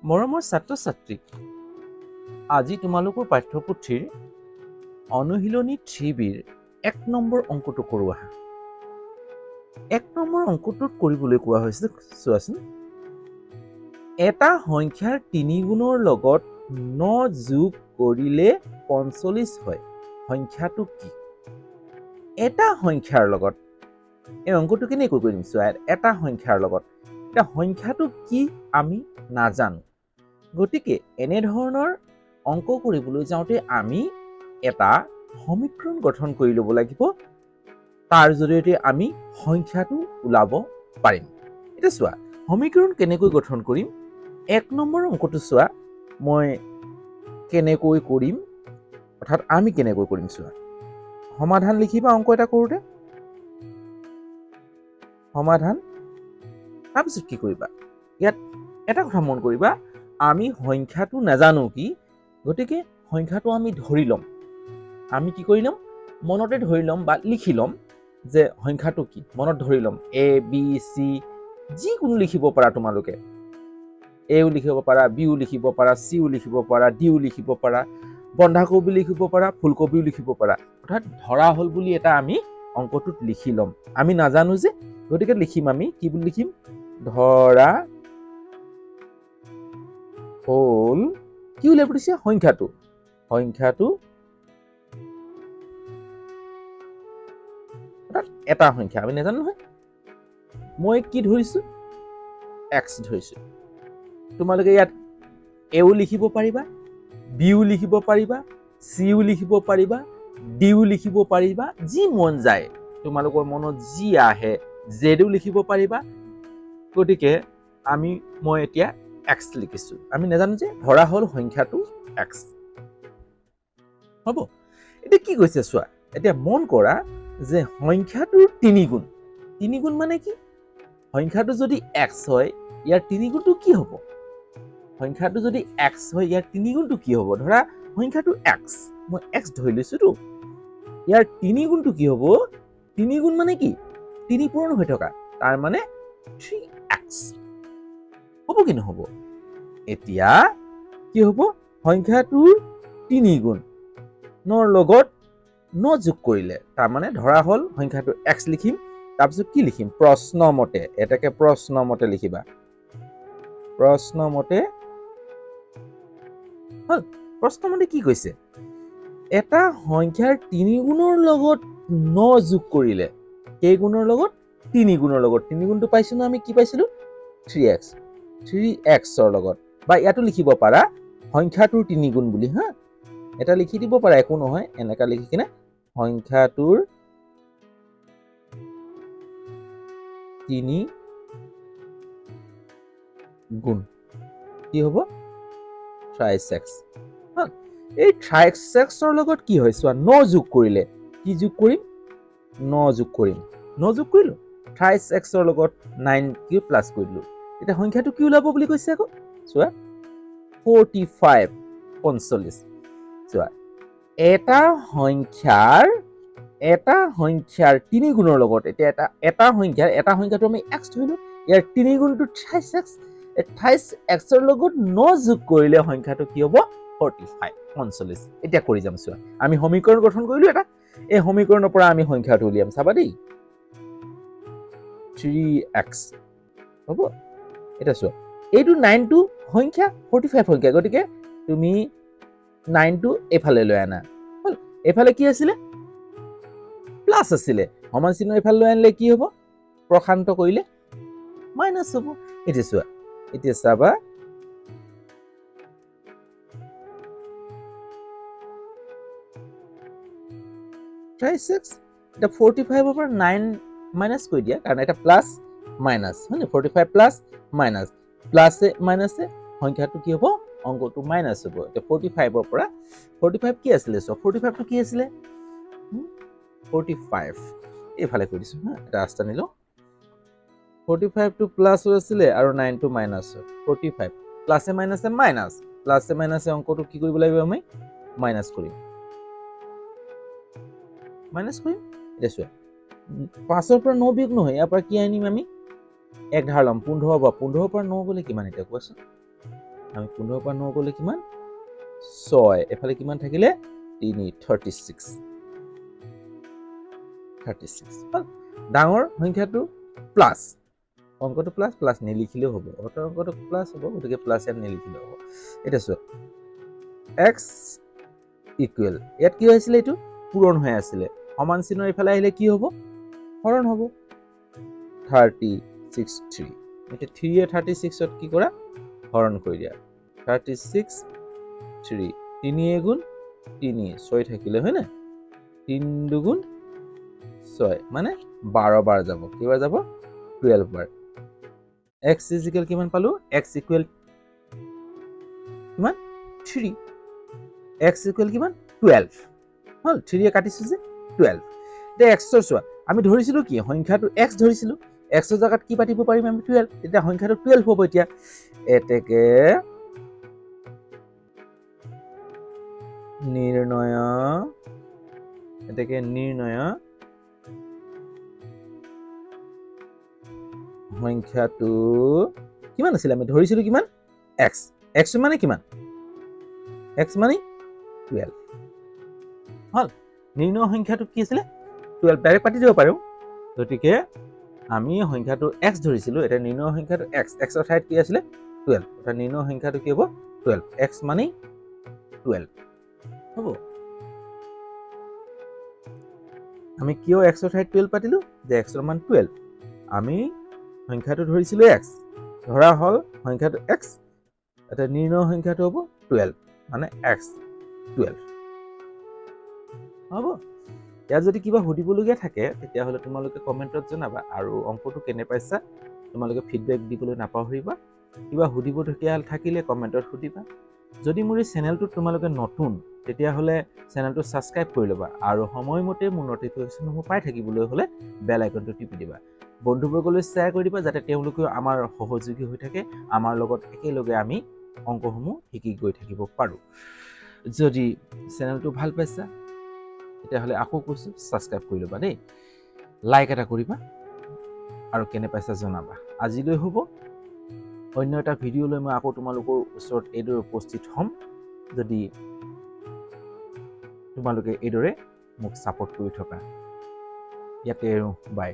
মৰমৰ ছাত্ৰ-ছাত্ৰী, আজি তোমালোকৰ পাঠ্যপুথিৰ অনুশীলনী 3Bৰ 1 নম্বৰ অংকটো কৰোঁ আহা। 1 নম্বৰ অংকটোত কৰিবলৈ কোৱা হৈছে, চোৱাচোন। এটা সংখ্যাৰ 3 গুণৰ লগত 9 যোগ কৰিলে 45 হয়। সংখ্যাটো কি? এটা সংখ্যাৰ লগত এই অংকটো কেনেকৈ কৰিম চোৱা। এটা সংখ্যাৰ লগত এটা সংখ্যাটো কি আমি নাজানো। গতিকে এনেধৰণৰ অংক কৰিবলৈ যাওঁতে আমি এটা সমীকৰণ গঠন কৰি ল'ব লাগিব। তাৰ জৰিয়তে আমি সংখ্যাটো ওলাব পাৰিম। এতিয়া চোৱা, সমীকৰণ কেনেকৈ গঠন কৰিম। 1 নম্বৰ অংকটো চোৱা, মই কেনেকৈ কৰিম, অৰ্থাৎ আমি কেনেকৈ কৰিম চোৱা। সমাধান লিখিবা অংক এটা কৰোঁতে, সমাধান। তাৰপিছত কি কৰিবা, ইয়াত এটা কথা মন কৰিবা, আমি সংখ্যাটো নাজানো কি, গতিকে সংখ্যাটো আমি ধৰি ল'ম। আমি কি কৰি ল'ম, মনতে ধৰি ল'ম বা লিখি ল'ম যে সংখ্যাটো কি, মনত ধৰি ল'ম। A B C যিকোনো লিখিব পাৰা তোমালোকে। Aও লিখিব পাৰা, Bও লিখিব পাৰা, Cও লিখিব পাৰা, Dও লিখিব পাৰা, বন্ধাকবি লিখিব পাৰা, ফুলকবিও লিখিব পাৰা। অৰ্থাৎ ধৰা হ'ল বুলি এটা আমি অংকটোত লিখি ল'ম। আমি নাজানো যে, গতিকে লিখিম আমি কি বুলি লিখিম, ধৰা হ'ল, কি উলিয়াব দিছে, সংখ্যাটো। সংখ্যাটো অৰ্থাৎ এটা সংখ্যা আমি নাজানো নহয়। মই কি ধৰিছো, x ধৰিছো। তোমালোকে ইয়াত Aও লিখিব পাৰিবা, Bও লিখিব পাৰিবা, Cও লিখিব পাৰিবা, Dও লিখিব পাৰিবা, যি মন যায় তোমালোকৰ মনত যি আহে Zও লিখিব পাৰিবা। গতিকে মই এতিয়া x লিখিছো। আমি নাজানো যে, ধৰা হ'ল সংখ্যাটো x। হ'ব, এতিয়া কি কৈছে চোৱা। এতিয়া মন কৰা যে সংখ্যাটোৰ 3 গুণ। 3 গুণ মানে কি, সংখ্যাটো যদি x হয়, ইয়াৰ 3 গুণটো কি হ'ব। সংখ্যাটো যদি x হয়, ইয়াৰ 3 গুণটো কি হ'ব। ধৰা সংখ্যাটো x, মই x ধৰি লৈছোতো, ইয়াৰ 3 গুণটো কি হ'ব। 3 গুণ মানে কি, 3 পূৰণ হৈ থকা, তাৰ মানে 3x হ'ব কি নহ'ব। এতিয়া কি হ'ব, সংখ্যাটোৰ 3 গুণ নৰ লগত 9 যোগ কৰিলে, তাৰ মানে ধৰা হ'ল সংখ্যাটো x লিখিম। তাৰপিছত কি লিখিম, প্ৰশ্নমতে, এটাকে প্ৰশ্নমতে লিখিবা। প্ৰশ্নমতে হ'ল। প্ৰশ্নমতে কি কৈছে, এটা সংখ্যাৰ 3 গুণৰ লগত 9 যোগ কৰিলে, কেই গুণৰ লগত, 3 গুণৰ লগত। 3 গুণটো পাইছো ন, আমি কি পাইছিলো, 3x। 3xৰ লগত, বা ইয়াতো লিখিব পাৰা সংখ্যাটোৰ 3 গুণ বুলি। হা, এটা লিখি দিব পাৰা, একো নহয়, এনেকা লিখি কিনে সংখ্যাটোৰ 3 গুণ কি হ'ব, 3x। এই 3xৰ লগত কি হয় চোৱা, 9 যোগ কৰিলে, কি যোগ কৰিম, 9 যোগ কৰিম। 9 যোগ কৰিলো, 3xৰ লগত 9 কি প্লাছ কৰি দিলো। এতিয়া সংখ্যাটো কি ওলাব বুলি কৈছে আকৌ চোৱা, 45, 45। চোৱা, এটা সংখ্যাৰ 3 গুণৰ লগত, এতিয়া এটা সংখ্যাটো আমি x ধৰিলো, ইয়াৰ 3 গুণটো 3x। 3xৰ লগত 9 যোগ কৰিলে সংখ্যাটো কি হ'ব, 45, 45। এতিয়া কৰি যাম চোৱা, আমি সমীকৰণ গঠন কৰিলো এটা। এই সমীকৰণৰ পৰা আমি সংখ্যাটো উলিয়াম, চাবা দেই। 3x হ'ব। এতিয়া চোৱা, এইটো 9টো সংখ্যা, 45 সংখ্যা, গতিকে তুমি 9টো এইফালে লৈ আনা। হ'ল, এইফালে কি আছিলে, প্লাছ আছিলে, সমান চিহ্ন এইফালে লৈ আনিলে কি হ'ব, প্ৰশান্ত কৰিলে মাইনাছ হ'ব। এতিয়া চোৱা, এতিয়া চাবা, এতিয়া 45ৰ পৰা 9 মাইনাছ কৰি দিয়া, কাৰণ এটা প্লাছ মাইনাছ, হয় নে, 45 প্লাছ মাইনাছ, প্লাছে মাইনাছে সংখ্যাটো কি হ'ব, অংকটো মাইনাছ হ'ব। এতিয়া 45ৰ পৰা 45 কি আছিলে চোৱা, 45টো কি আছিলে, 45 এইফালে কৰি দিছো। হা, এটা ৰাস্তা নিলো, 45টো প্লাছ হৈ আছিলে আৰু 9টো মাইনাছ হয়। 45 প্লাছে মাইনাছে মাইনাছ, প্লাছে মাইনাছে অংকটো কি কৰিব লাগিব, আমি মাইনাছ কৰিম। মাইনাছ কৰিম। এতিয়া চোৱা, 5ৰ পৰা 9 বিয়োগ নহয়, ইয়াৰ পৰা কি আনিম, আমি 1 ধাৰ ল'ম, 15 পৰা 9 গ'লে কিমান, এতিয়া কোৱাচোন, আমি 15 পৰা 9 গ'লে কিমান 6 এফালে কিমান থাকিলে 3 36 ডাঙৰ সংখ্যাটো প্লাস অঙ্কটো প্লাস নিলিখিলেও হ'ব অত অঙ্কটো প্লাস হ'ব গতিকে প্লাস ইয়াত নিলিখিলেও হ'ব এটা চোৱা x ইকুৱেল ইয়াত কি হৈছিল এইটো পূৰণ হৈ আছিল সমান চিহ্নৰ ইফালে আহিলে কি হ'ব হৰণ হ'ব 36 3 এটা 3 এ 36 ত কি কৰা হৰণ কৰি দিয়া 36 3 3 গুণ 3 6 থাকিলে হয় না 3 দুগুণ 6 মানে 12 বাৰ যাব কিবা যাব 12 বাৰ x ইকুৱেল কিমান পালো x ইকুৱেল কিমান 3 x ইকুৱেল কিমান 12 হল 3 এ কাটিছো যে 12 তে x ৰ চোৱা আমি ধৰিছিলো কি সংখ্যাটো x ধৰিছিলো x ৰ জাগাত কি পাতিব পাৰিম আমি 12 এটা সংখ্যাটো 12 হ'ব এতিয়া এতেকে নিৰ্ণয় সংখ্যাটো কিমান আছিল আমি ধৰিছিলো কিমান x x মানে কিমান x মানে 12 হল নিৰ্ণয় সংখ্যাটো কি আছিল 12 ডাইৰেক্ট পাতি দিব পাৰো গতিকে আমি সংখ্যাটো x ধৰিছিলো এটা নিৰ্ণয় সংখ্যাটো x x ৰ ঠাইত কি আছিল 12 এটা নিৰ্ণয় সংখ্যাটো কি হ'ব 12 x মানে 12 হ'ব আমি কিয় x ৰ ঠাইত 12 পাতিলো যে x ৰ মান 12 আমি সংখ্যাটো ধৰিছিলো x ধৰা হল সংখ্যাটো x এটা নিৰ্ণয় সংখ্যাটো হ'ব 12 মানে x 12 হ'ব ইয়াত যদি কিবা সুধিবলগীয়া থাকে তেতিয়া হলে তোমালোকে কমেন্টত জনাবা আৰু অঙ্কটো কেনে পাইছা তোমালোকে ফিডব্যাক দিবলৈ নাপাহৰিবা কিবা সুধিবলগীয়া থাকিলে কমেন্টত সুধিবা যদি মোৰ এই চেনেলটো তোমালোকে নতুন তেতিয়া হলে চেনেলটো সাবস্ক্ৰাইব কৰি লবা আৰু সময়মতে মোৰ নটিফিকেশনসমূহ পাই থাকিবলৈ হলে বেল আইকনটো টিপি দিবা বন্ধুবৰ্গলৈ শ্বেয়াৰ কৰি দিবা যাতে তেওঁলোকেও আমাৰ সহযোগী হৈ থাকে আমাৰ লগত একেলগে আমি অঙ্কসমূহ শিকি গৈ থাকিব পাৰো যদি চেনেলটো ভাল পাইছা তেতিয়াহলে আকৌ কৈছো সাবস্ক্ৰাইব কৰি লবা দেই লাইক এটা কৰিবা আৰু কেনে পাইছা জনাবা আজিলৈ হ'ব অন্য এটা ভিডিঅ' লৈ মই আকৌ তোমালোকৰ ওচৰত এইদৰে উপস্থিত হ'ম যদি তোমালোকে এইদৰে মোক সাপোৰ্ট কৰি থকা ইয়াতে বাই